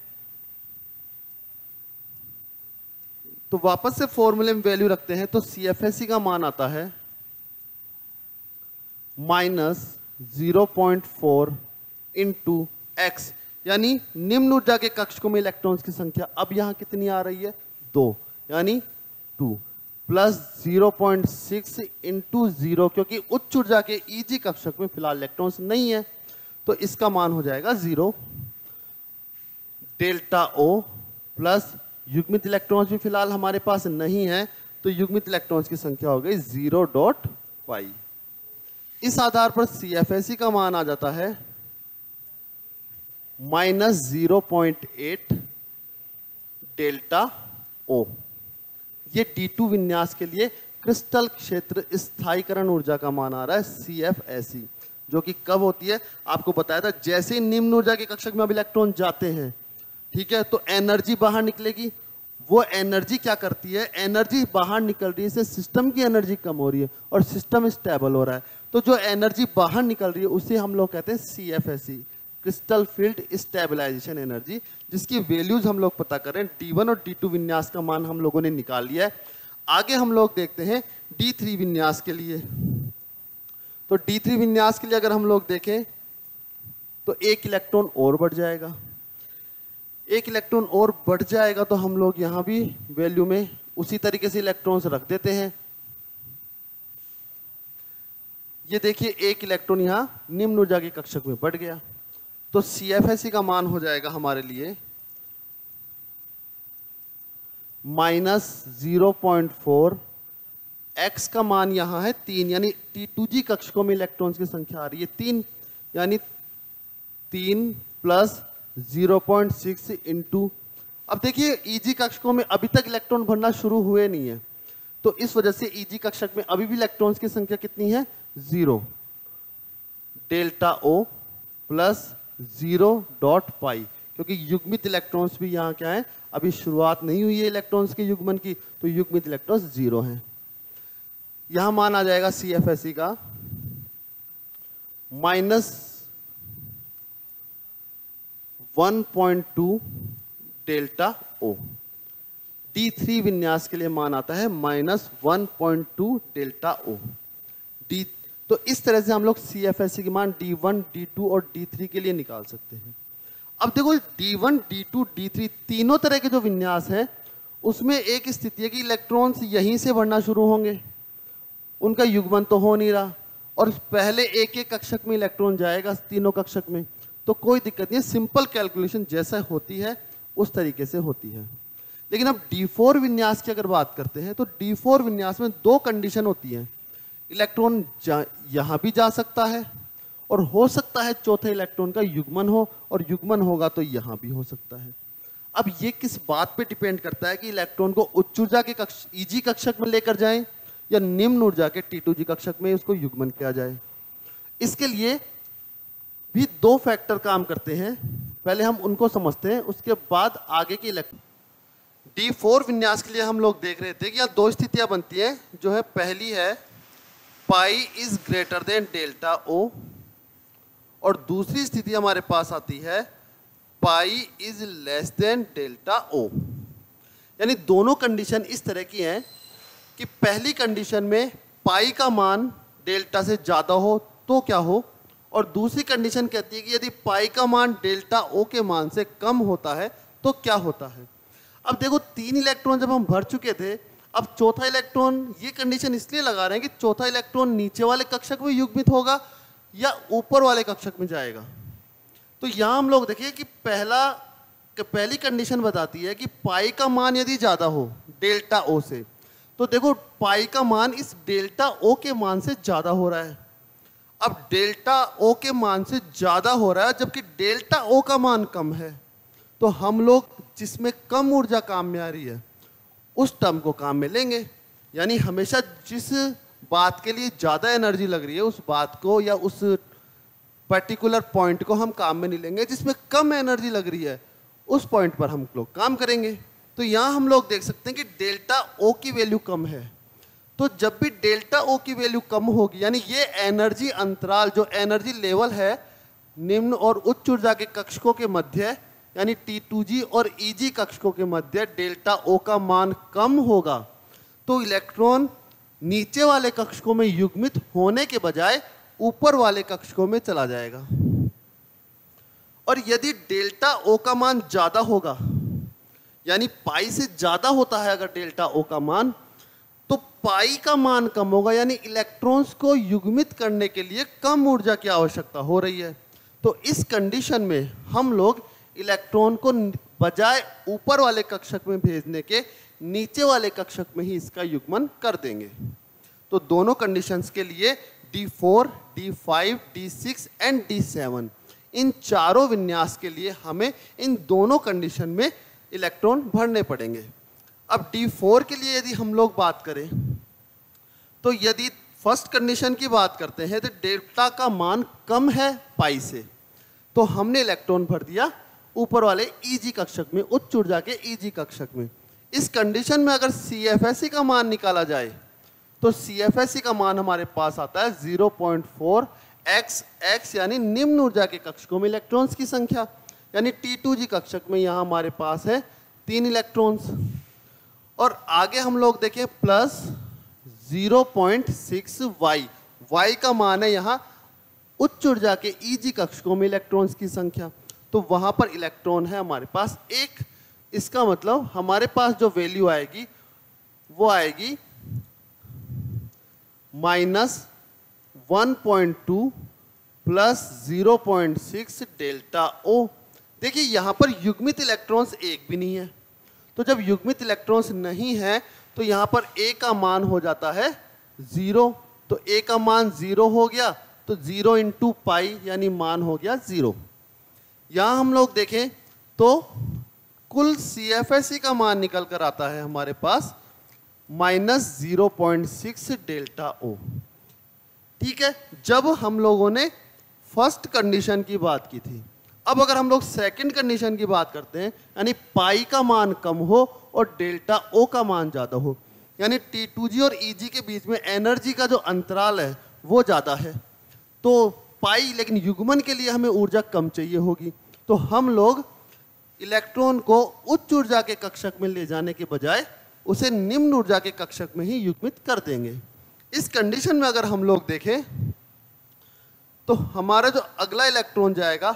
S1: तो वापस से फॉर्मूले में वैल्यू रखते हैं तो CFSE का मान आता है -0.4 इंटू एक्स, यानी निम्न ऊर्जा के कक्षकों में इलेक्ट्रॉन्स की संख्या अब यहां कितनी आ रही है, 2, यानी 2 प्लस 0.6 इंटू 0, क्योंकि उच्च ऊर्जा के Eg कक्षक में फिलहाल इलेक्ट्रॉन्स नहीं है, तो इसका मान हो जाएगा 0। डेल्टा O प्लस युग्मित इलेक्ट्रॉन्स भी फिलहाल हमारे पास नहीं है, तो युग्मित इलेक्ट्रॉन्स की संख्या हो गई 0.5। इस आधार पर CFSE का मान आ जाता है -0.8 डेल्टा O। ये D2 विन्यास के लिए क्रिस्टल क्षेत्र स्थायीकरण ऊर्जा का मान आ रहा है CFSE, जो कि कब होती है आपको बताया था, जैसे ही निम्न ऊर्जा के कक्षक में अब इलेक्ट्रॉन जाते हैं, ठीक है, तो एनर्जी बाहर निकलेगी। वो एनर्जी क्या करती है, एनर्जी बाहर निकल रही है, इससे सिस्टम की एनर्जी कम हो रही है और सिस्टम स्टेबल हो रहा है। तो जो एनर्जी बाहर निकल रही है उसे हम लोग कहते हैं CFSE, crystal field stabilisation energy, जिसकी वैल्यूज हम लोग पता करें। D1 और D2 विन्यास का मान हम लोगों ने निकाल लिया है। आगे हम लोग देखते हैं D3 विन्यास के लिए। तो D3 विन्यास के लिए अगर हम लोग देखें तो एक इलेक्ट्रॉन और बढ़ जाएगा, एक इलेक्ट्रॉन और बढ़ जाएगा, तो हम लोग यहां भी वैल्यू में उसी तरीके से इलेक्ट्रॉन्स रख देते हैं। ये देखिए एक इलेक्ट्रॉन यहां निम्न ऊर्जा के कक्षक में बढ़ गया, तो CFSE का मान हो जाएगा हमारे लिए -0.4, x का मान यहां है 3, यानी T2G कक्षकों में इलेक्ट्रॉन्स की संख्या आ रही है 3, यानी 3 प्लस 0.6 इंटू, अब देखिए Eg कक्षकों में अभी तक इलेक्ट्रॉन भरना शुरू हुए नहीं है, तो इस वजह से Eg कक्षक में अभी भी इलेक्ट्रॉन्स की संख्या कितनी है, 0। डेल्टा O प्लस 0.π, क्योंकि युग्मित इलेक्ट्रॉन्स भी यहाँ क्या है, अभी शुरुआत नहीं हुई है इलेक्ट्रॉन्स के युग्मन की, तो युग्मित इलेक्ट्रॉन्स 0 हैं। यहां मान आ जाएगा CFSE का -1.2 डेल्टा O। D3 विन्यास के लिए मान आता है -1.2 डेल्टा O। तो इस तरह से हम लोग CFSE के मान D1, D2 और D3 के लिए निकाल सकते हैं। अब देखो D1, D2, D3 तीनों तरह के जो विन्यास है उसमें एक स्थिति है कि इलेक्ट्रॉन्स यहीं से बढ़ना शुरू होंगे, उनका युग्मन तो हो नहीं रहा, और पहले एक एक कक्षक में इलेक्ट्रॉन जाएगा तीनों कक्षक में, तो कोई दिक्कत नहीं है, सिंपल कैलकुलेशन जैसा होती है उस तरीके से होती है। लेकिन अब D4 विन्यास की अगर बात करते हैं तो D4 विन्यास में 2 कंडीशन होती है, इलेक्ट्रॉन यहां भी जा सकता है और हो सकता है चौथे इलेक्ट्रॉन का युग्मन हो, और युग्मन होगा तो यहां भी हो सकता है। अब ये किस बात पे डिपेंड करता है कि इलेक्ट्रॉन को उच्च ऊर्जा के Eg कक्षक में लेकर जाएं या निम्न ऊर्जा के T2G कक्षक में उसको युग्मन किया जाए। इसके लिए भी 2 फैक्टर काम करते हैं, पहले हम उनको समझते हैं, उसके बाद आगे की इलेक्ट्रॉन। D4 विन्यास के लिए हम लोग देख रहे थे कि यहाँ 2 स्थितियां बनती हैं, जो है पहली है pi is greater than delta O, और दूसरी स्थिति हमारे पास आती है पाई is less than delta O। यानी दोनों कंडीशन इस तरह की हैं कि पहली कंडीशन में पाई का मान डेल्टा से ज्यादा हो तो क्या हो, और दूसरी कंडीशन कहती है कि यदि पाई का मान डेल्टा O के मान से कम होता है तो क्या होता है। अब देखो 3 इलेक्ट्रॉन जब हम भर चुके थे, अब चौथा इलेक्ट्रॉन, ये कंडीशन इसलिए लगा रहे हैं कि चौथा इलेक्ट्रॉन नीचे वाले कक्षक में युग्मित होगा या ऊपर वाले कक्षक में जाएगा। तो यहां हम लोग देखिए कि पहली कंडीशन बताती है कि पाई का मान यदि ज्यादा हो डेल्टा O से, तो देखो पाई का मान इस डेल्टा O के मान से ज्यादा हो रहा है। अब डेल्टा O के मान से ज्यादा हो रहा है जबकि डेल्टा O का मान कम है, तो हम लोग जिसमें कम ऊर्जा काम में आ रही है उस टर्म को काम में लेंगे। यानी हमेशा जिस बात के लिए ज्यादा एनर्जी लग रही है उस बात को या उस पर्टिकुलर पॉइंट को हम काम में नहीं लेंगे, जिसमें कम एनर्जी लग रही है उस पॉइंट पर हम लोग काम करेंगे। तो यहाँ हम लोग देख सकते हैं कि डेल्टा ओ की वैल्यू कम है। तो जब भी डेल्टा ओ की वैल्यू कम होगी, यानी ये एनर्जी अंतराल, जो एनर्जी लेवल है निम्न और उच्च ऊर्जा के कक्षकों के मध्य, यानी T2G और EG कक्षकों के मध्य डेल्टा ओ का मान कम होगा, तो इलेक्ट्रॉन नीचे वाले कक्षकों में युग्मित होने के बजाय ऊपर वाले कक्षकों में चला जाएगा। और यदि डेल्टा ओ का मान ज्यादा होगा, यानी पाई से ज्यादा होता है अगर डेल्टा ओ का मान, तो पाई का मान कम होगा, यानी इलेक्ट्रॉन्स को युग्मित करने के लिए कम ऊर्जा की आवश्यकता हो रही है। तो इस कंडीशन में हम लोग इलेक्ट्रॉन को बजाय ऊपर वाले कक्षक में भेजने के नीचे वाले कक्षक में ही इसका युग्मन कर देंगे। तो दोनों कंडीशंस के लिए D4, D5, D6 and D7, इन चारों विन्यास के लिए हमें इन दोनों कंडीशन में इलेक्ट्रॉन भरने पड़ेंगे। अब D4 के लिए यदि हम लोग बात करें, तो यदि फर्स्ट कंडीशन की बात करते हैं तो डेल्टा का मान कम है पाई से, तो हमने इलेक्ट्रॉन भर दिया ऊपर वाले EG कक्षक में, उच्च ऊर्जा के EG कक्षक में। इस कंडीशन में अगर CFSE का मान निकाला जाए तो CFSE का मान हमारे पास आता है 0.4 XX, यानी निम्न ऊर्जा के कक्षकों में इलेक्ट्रॉन्स की संख्या, यानी T2G कक्षक में यहाँ हमारे पास है 3 इलेक्ट्रॉन्स। और आगे हम लोग देखें प्लस 0.6 Y का मान है यहाँ उच्च ऊर्जा के EG कक्षकों में इलेक्ट्रॉन्स की संख्या, तो वहाँ पर इलेक्ट्रॉन है हमारे पास एक। इसका मतलब हमारे पास जो वैल्यू आएगी वो आएगी -1.2 प्लस 0.6 डेल्टा ओ। देखिए यहाँ पर युग्मित इलेक्ट्रॉन्स एक भी नहीं है, तो जब युग्मित इलेक्ट्रॉन्स नहीं है तो यहाँ पर A का मान हो जाता है 0। तो A का मान 0 हो गया, तो 0 इंटू पाई यानी मान हो गया 0। यहाँ हम लोग देखें तो कुल CFSE का मान निकल कर आता है हमारे पास -0.6 डेल्टा ओ। ठीक है, जब हम लोगों ने फर्स्ट कंडीशन की बात की थी। अब अगर हम लोग सेकंड कंडीशन की बात करते हैं, यानी पाई का मान कम हो और डेल्टा ओ का मान ज़्यादा हो, यानी T2G और EG के बीच में एनर्जी का जो अंतराल है वो ज़्यादा है, तो पाई, लेकिन युग्मन के लिए हमें ऊर्जा कम चाहिए होगी, तो हम लोग इलेक्ट्रॉन को उच्च ऊर्जा के कक्षक में ले जाने के बजाय उसे निम्न ऊर्जा के कक्षक में ही युग्मित कर देंगे। इस कंडीशन में अगर हम लोग देखें तो हमारा जो अगला इलेक्ट्रॉन जाएगा,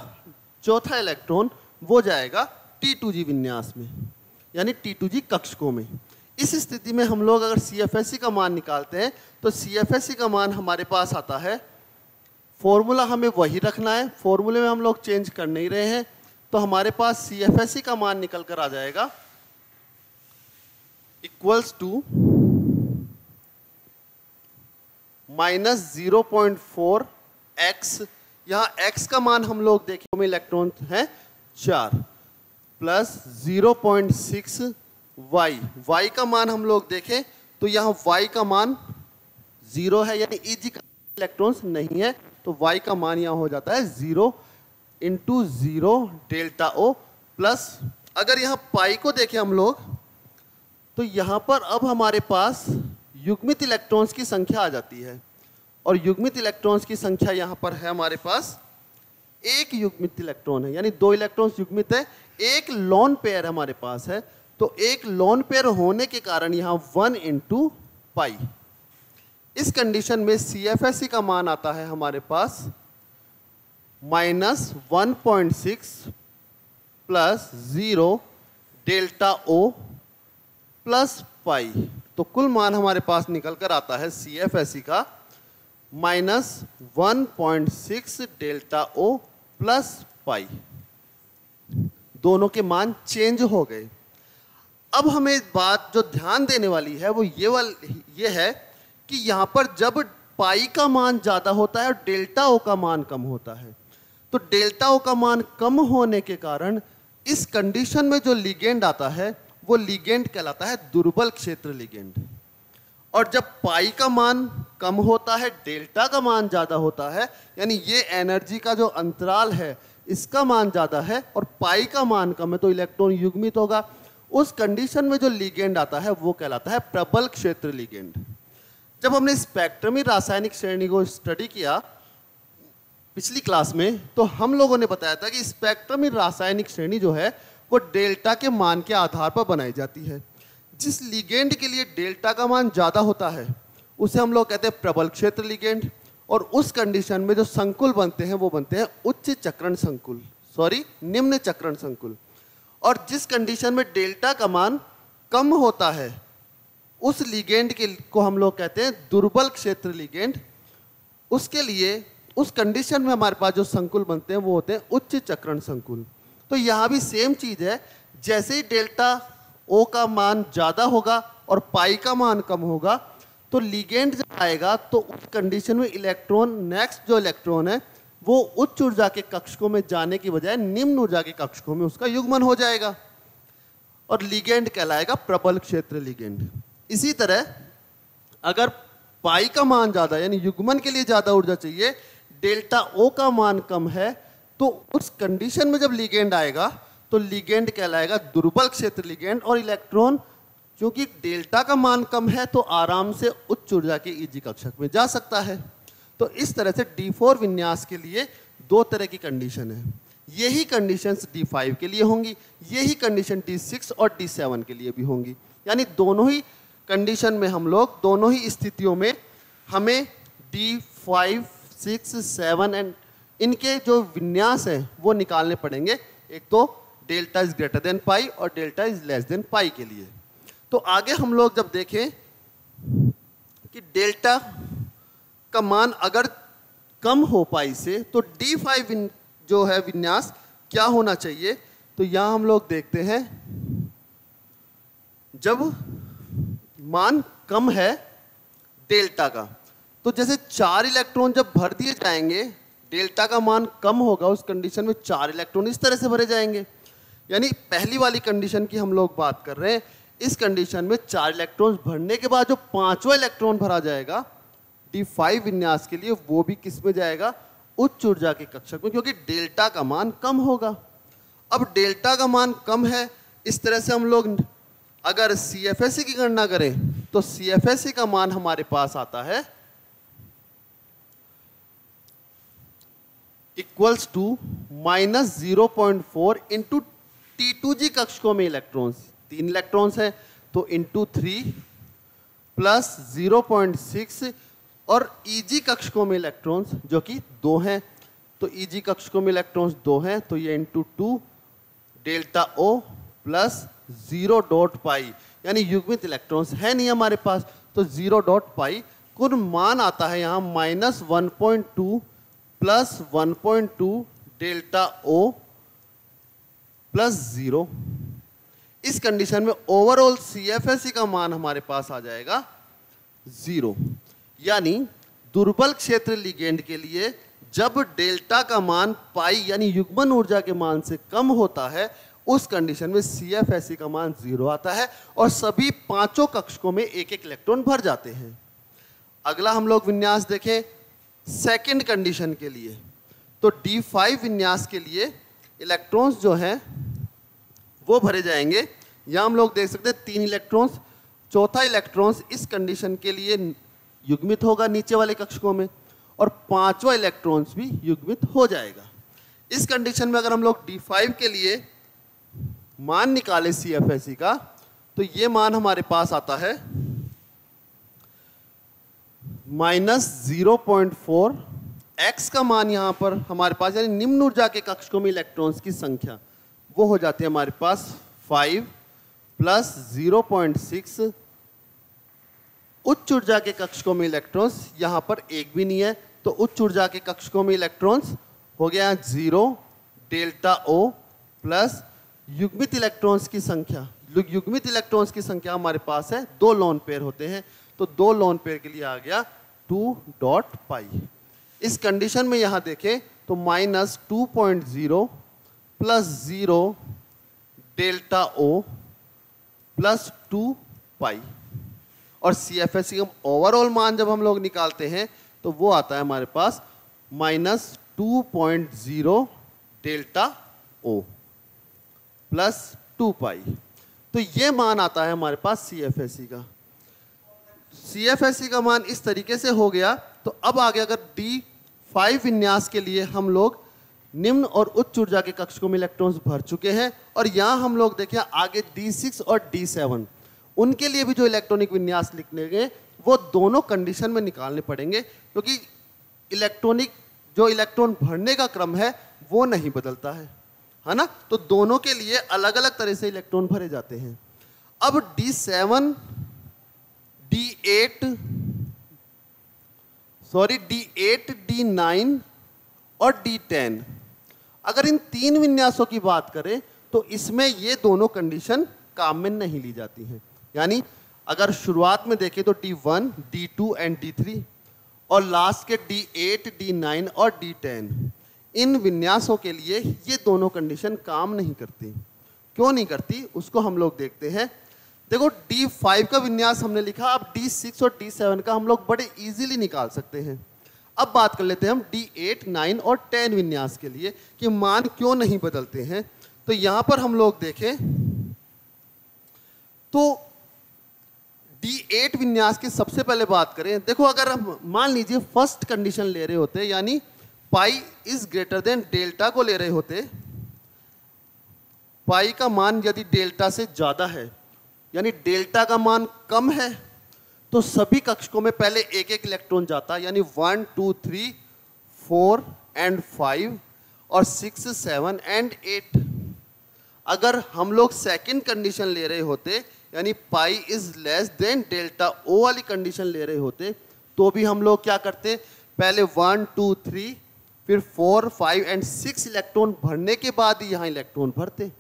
S1: चौथा इलेक्ट्रॉन, वो जाएगा T2G विन्यास में, यानी T2G कक्षकों में। इस स्थिति में हम लोग अगर CFSE का मान निकालते हैं तो CFSE का मान हमारे पास आता है, फॉर्मूला हमें वही रखना है, फॉर्मूले में हम लोग चेंज कर नहीं रहे हैं, तो हमारे पास CFSE का मान निकल कर आ जाएगा इक्वल्स टू -0.4 X, यहाँ X का मान हम लोग देखें में इलेक्ट्रॉन है 4, प्लस 0.6 Y का मान हम लोग देखें तो यहाँ Y का मान 0 है, यानी EG का इलेक्ट्रॉन्स नहीं है, तो Y का मान यहाँ हो जाता है 0 इंटू 0 डेल्टा ओ प्लस। अगर यहाँ पाई को देखें हम लोग तो यहाँ पर अब हमारे पास युग्मित इलेक्ट्रॉन्स की संख्या आ जाती है, और युग्मित इलेक्ट्रॉन्स की संख्या यहाँ पर है हमारे पास एक युग्मित इलेक्ट्रॉन है, यानी 2 इलेक्ट्रॉन्स युग्मित है, एक लॉन पेयर हमारे पास है, तो एक लॉन पेयर होने के कारण यहाँ 1 इंटू पाई। इस कंडीशन में CFSE का मान आता है हमारे पास -1.6 plus 0 delta o plus pi, तो कुल मान हमारे पास निकल कर आता है CFSE का -1.6 डेल्टा ओ प्लस पाई। दोनों के मान चेंज हो गए। अब हमें बात जो ध्यान देने वाली है वो ये है कि यहाँ पर जब पाई का मान ज़्यादा होता है और डेल्टा ओ का मान कम होता है, तो डेल्टा ओ का मान कम होने के कारण इस कंडीशन में जो लिगेंड आता है वो लिगेंड कहलाता है दुर्बल क्षेत्र लिगेंड। और जब पाई का मान कम होता है, डेल्टा का मान ज़्यादा होता है, यानी ये एनर्जी का जो अंतराल है इसका मान ज़्यादा है और पाई का मान कम है, तो इलेक्ट्रॉन युग्मित होगा। उस कंडीशन में जो लिगेंड आता है वो कहलाता है प्रबल क्षेत्र लिगेंड। जब हमने स्पेक्ट्रमी रासायनिक श्रेणी को स्टडी किया पिछली क्लास में, तो हम लोगों ने बताया था कि स्पेक्ट्रमी रासायनिक श्रेणी जो है वो डेल्टा के मान के आधार पर बनाई जाती है। जिस लिगेंड के लिए डेल्टा का मान ज़्यादा होता है उसे हम लोग कहते हैं प्रबल क्षेत्र लिगेंड, और उस कंडीशन में जो संकुल बनते हैं वो बनते हैं उच्च चक्रण संकुल, निम्न चक्रण संकुल। और जिस कंडीशन में डेल्टा का मान कम होता है उस लिगेंड को हम लोग कहते हैं दुर्बल क्षेत्र लिगेंड। उसके लिए उस कंडीशन में हमारे पास जो संकुल बनते हैं वो होते हैं उच्च चक्रण संकुल। तो यहाँ भी सेम चीज़ है, जैसे ही डेल्टा ओ का मान ज़्यादा होगा और पाई का मान कम होगा तो लिगेंड जब आएगा तो उस कंडीशन में नेक्स्ट जो इलेक्ट्रॉन है वो उच्च ऊर्जा के कक्षकों में जाने की बजाय निम्न ऊर्जा के कक्षकों में उसका युग्मन हो जाएगा और लिगेंड कहलाएगा प्रबल क्षेत्र लिगेंड। इसी तरह अगर पाई का मान ज़्यादा यानी युग्मन के लिए ज़्यादा ऊर्जा चाहिए, डेल्टा ओ का मान कम है, तो उस कंडीशन में जब लिगेंड आएगा तो लिगेंड कहलाएगा दुर्बल क्षेत्र लिगेंड और इलेक्ट्रॉन क्योंकि डेल्टा का मान कम है तो आराम से उच्च ऊर्जा के ईजी कक्षक में जा सकता है। तो इस तरह से D4 विन्यास के लिए दो तरह की कंडीशन है। यही कंडीशंस D5 के लिए होंगी, यही कंडीशन D6 और D7 के लिए भी होंगी। यानी दोनों ही कंडीशन में हम लोग दोनों ही स्थितियों में हमें D5, 6, 7 एंड इनके जो विन्यास हैं वो निकालने पड़ेंगे। एक तो delta is greater than pi और delta is less than pi के लिए। तो आगे हम लोग जब देखें कि डेल्टा का मान अगर कम हो पाई से तो D5 जो है विन्यास क्या होना चाहिए, तो यहाँ हम लोग देखते हैं जब मान कम है डेल्टा का तो जैसे 4 इलेक्ट्रॉन जब भर दिए जाएंगे, डेल्टा का मान कम होगा, उस कंडीशन में 4 इलेक्ट्रॉन इस तरह से भरे जाएंगे। यानी पहली वाली कंडीशन की हम लोग बात कर रहे हैं। इस कंडीशन में 4 इलेक्ट्रॉन भरने के बाद जो 5वां इलेक्ट्रॉन भरा जाएगा D5 विन्यास के लिए, वो भी किस में जाएगा, उच्च ऊर्जा के कक्षक में, क्योंकि डेल्टा का मान कम होगा। अब डेल्टा का मान कम है, इस तरह से हम लोग अगर CFSE की गणना करें तो CFSE का मान हमारे पास आता है इक्वल्स टू -0.4 इंटू T2G कक्षकों में इलेक्ट्रॉन्स, 3 इलेक्ट्रॉन्स हैं तो इंटू 3 प्लस 0.6 और EG कक्षकों में इलेक्ट्रॉन्स जो कि 2 हैं, तो EG कक्षकों में इलेक्ट्रॉन्स 2 हैं तो ये इंटू 2 डेल्टा O प्लस 0.पाई, यानी युग्मित इलेक्ट्रॉन्स है नहीं हमारे पास, तो 0.पाई कुल मान आता है यहाँ -1.2 प्लस 1.2 डेल्टा O प्लस 0। इस कंडीशन में ओवरऑल CFSE का मान हमारे पास आ जाएगा 0। यानी दुर्बल क्षेत्र लिगेंड के लिए जब डेल्टा का मान पाई यानी युग्मन ऊर्जा के मान से कम होता है उस कंडीशन में CFSE का मान 0 आता है और सभी 5 कक्षकों में एक एक इलेक्ट्रॉन भर जाते हैं। अगला हम लोग विन्यास देखें सेकंड कंडीशन के लिए, तो D5 विन्यास के लिए इलेक्ट्रॉन्स जो हैं वो भरे जाएंगे। यहाँ हम लोग देख सकते हैं 3 इलेक्ट्रॉन्स, चौथा इलेक्ट्रॉन्स इस कंडीशन के लिए युग्मित होगा नीचे वाले कक्षकों में और 5वां इलेक्ट्रॉन्स भी युग्मित हो जाएगा। इस कंडीशन में अगर हम लोग D5 के लिए मान निकाले CFSE का तो ये मान हमारे पास आता है -0.4, x का मान यहाँ पर हमारे पास यानी निम्न ऊर्जा के कक्षकों में इलेक्ट्रॉन्स की संख्या वो हो जाती है हमारे पास 5 प्लस 0.6, उच्च ऊर्जा के कक्षकों में इलेक्ट्रॉन्स यहाँ पर एक भी नहीं है तो उच्च ऊर्जा के कक्षकों में इलेक्ट्रॉन्स हो गया 0 डेल्टा O प्लस युग्मित इलेक्ट्रॉन्स की संख्या, युग्मित इलेक्ट्रॉन्स की संख्या हमारे पास है 2 लोन पेयर होते हैं तो 2 लोन पेयर के लिए आ गया 2.पाई। इस कंडीशन में यहाँ देखें तो -2.0 प्लस 0 डेल्टा O प्लस 2 पाई और CFSE का ओवरऑल मान जब हम लोग निकालते हैं तो वो आता है हमारे पास -2.0 डेल्टा O प्लस 2 पाई। तो ये मान आता है हमारे पास CFSE का। CFSE का मान इस तरीके से हो गया। तो अब आगे अगर D5 विन्यास के लिए हम लोग निम्न और उच्च ऊर्जा के कक्षकों में इलेक्ट्रॉन्स भर चुके हैं और यहाँ हम लोग देखें आगे D6 और D7 उनके लिए भी जो इलेक्ट्रॉनिक विन्यास लिखने गए वो दोनों कंडीशन में निकालने पड़ेंगे, क्योंकि जो इलेक्ट्रॉन भरने का क्रम है वो नहीं बदलता है ना। तो दोनों के लिए अलग अलग तरह से इलेक्ट्रॉन भरे जाते हैं। अब D7, D8, D9 और D10, अगर इन तीन विन्यासों की बात करें तो इसमें ये दोनों कंडीशन काम में नहीं ली जाती हैं। यानी अगर शुरुआत में देखें तो D1, D2 एंड D3 और लास्ट के D8, D9 और D10, इन विन्यासों के लिए ये दोनों कंडीशन काम नहीं करती। क्यों नहीं करती उसको हम लोग देखते हैं। देखो D5 का विन्यास हमने लिखा, अब D6 और D7 का हम लोग बड़े इजीली निकाल सकते हैं। अब बात कर लेते हैं हम D8, 9 और 10 विन्यास के लिए कि मान क्यों नहीं बदलते हैं। तो यहां पर हम लोग देखें तो D8 विन्यास की सबसे पहले बात करें। देखो अगर हम मान लीजिए फर्स्ट कंडीशन ले रहे होते, यानी pi is greater than delta को ले रहे होते, पाई का मान यदि डेल्टा से ज्यादा है यानी डेल्टा का मान कम है, तो सभी कक्षकों में पहले एक एक इलेक्ट्रॉन जाता, यानी 1, 2, 3, 4 एंड 5 और 6, 7 एंड 8। अगर हम लोग सेकंड कंडीशन ले रहे होते यानी pi is less than delta o वाली कंडीशन ले रहे होते, तो भी हम लोग क्या करते, पहले 1, 2, 3 फिर 4, 5 एंड 6 इलेक्ट्रॉन भरने के बाद ही यहाँ इलेक्ट्रॉन भरते।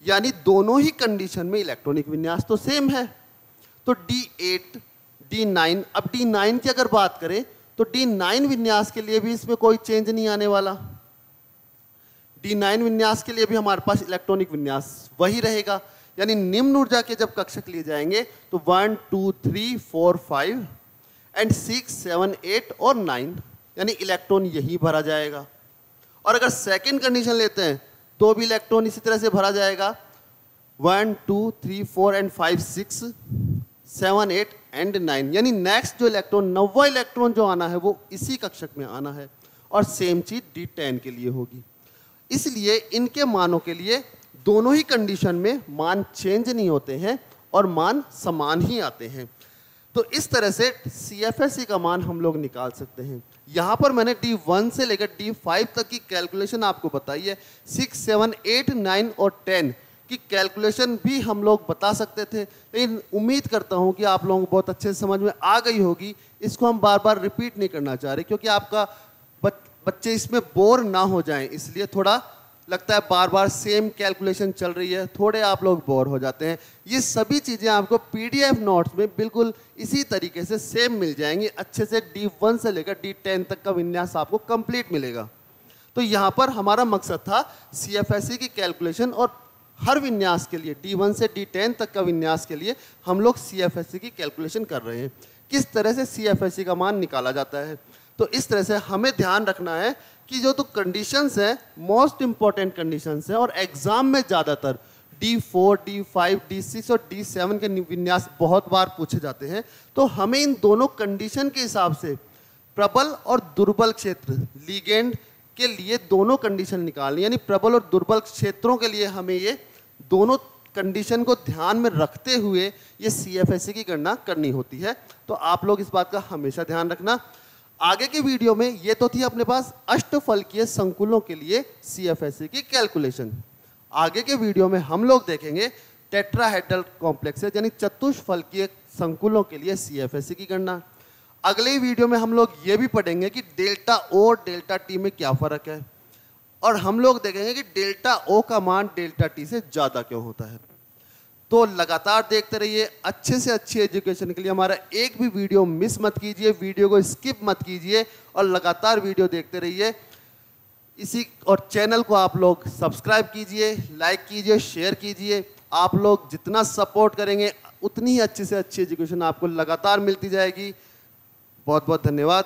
S1: यानी दोनों ही कंडीशन में इलेक्ट्रॉनिक विन्यास तो सेम है। तो D8, D9, अब D9 की अगर बात करें तो D9 विन्यास के लिए भी इसमें कोई चेंज नहीं आने वाला। D9 विन्यास के लिए भी हमारे पास इलेक्ट्रॉनिक विन्यास वही रहेगा। यानी निम्न ऊर्जा के जब कक्षक लिए जाएंगे तो 1, 2, 3, 4, 5 एंड 6, 7, 8 और 9, यानी इलेक्ट्रॉन यही भरा जाएगा। और अगर सेकंड कंडीशन लेते हैं तो भी इलेक्ट्रॉन इसी तरह से भरा जाएगा, 1, 2, 3, 4 एंड 5, 6, 7, 8 एंड 9। यानी नेक्स्ट जो इलेक्ट्रॉन 9वां इलेक्ट्रॉन जो आना है वो इसी कक्षक में आना है। और सेम चीज D10 के लिए होगी। इसलिए इनके मानों के लिए दोनों ही कंडीशन में मान चेंज नहीं होते हैं और मान समान ही आते हैं। तो इस तरह से CFSE का मान हम लोग निकाल सकते हैं। यहाँ पर मैंने D1 से लेकर D5 तक की कैलकुलेशन आपको बताई है। 6, 7, 8, 9 और 10 की कैलकुलेशन भी हम लोग बता सकते थे, लेकिन उम्मीद करता हूँ कि आप लोगों को बहुत अच्छे से समझ में आ गई होगी। इसको हम बार बार रिपीट नहीं करना चाह रहे, क्योंकि आपका बच्चे इसमें बोर ना हो जाएं, इसलिए थोड़ा लगता है बार बार सेम कैलकुलेशन चल रही है, थोड़े आप लोग बोर हो जाते हैं। ये सभी चीज़ें आपको PDF नोट्स में बिल्कुल इसी तरीके से सेम मिल जाएंगी। अच्छे से D1 से लेकर D10 तक का विन्यास आपको कंप्लीट मिलेगा। तो यहाँ पर हमारा मकसद था CFSE की कैलकुलेशन, और हर विन्यास के लिए D1 से D10 तक का विन्यास के लिए हम लोग CFSE की कैलकुलेशन कर रहे हैं। किस तरह से CFSE का मान निकाला जाता है, तो इस तरह से हमें ध्यान रखना है कि जो तो कंडीशंस हैं, मोस्ट इंपॉर्टेंट कंडीशंस हैं और एग्जाम में ज़्यादातर D4, D5, D6 और D7 के विन्यास बहुत बार पूछे जाते हैं। तो हमें इन दोनों कंडीशन के हिसाब से प्रबल और दुर्बल क्षेत्र लिगेंड के लिए दोनों कंडीशन निकालनी, यानी प्रबल और दुर्बल क्षेत्रों के लिए हमें ये दोनों कंडीशन को ध्यान में रखते हुए ये CFSE की गणना करनी होती है। तो आप लोग इस बात का हमेशा ध्यान रखना। आगे के वीडियो में ये तो थी अपने पास अष्टफलकीय संकुलों के लिए CFSE की कैलकुलेशन। आगे के वीडियो में हम लोग देखेंगे टेट्राहेड्रल कॉम्प्लेक्सेस यानी चतुष्फलकीय संकुलों के लिए CFSE की गणना। अगले वीडियो में हम लोग ये भी पढ़ेंगे कि डेल्टा O और डेल्टा T में क्या फ़र्क है, और हम लोग देखेंगे कि डेल्टा O का मान डेल्टा T से ज़्यादा क्यों होता है। तो लगातार देखते रहिए। अच्छे से अच्छी एजुकेशन के लिए हमारा एक भी वीडियो मिस मत कीजिए, वीडियो को स्किप मत कीजिए और लगातार वीडियो देखते रहिए। और चैनल को आप लोग सब्सक्राइब कीजिए, लाइक कीजिए, शेयर कीजिए। आप लोग जितना सपोर्ट करेंगे उतनी ही अच्छी से अच्छी एजुकेशन आपको लगातार मिलती जाएगी। बहुत बहुत धन्यवाद।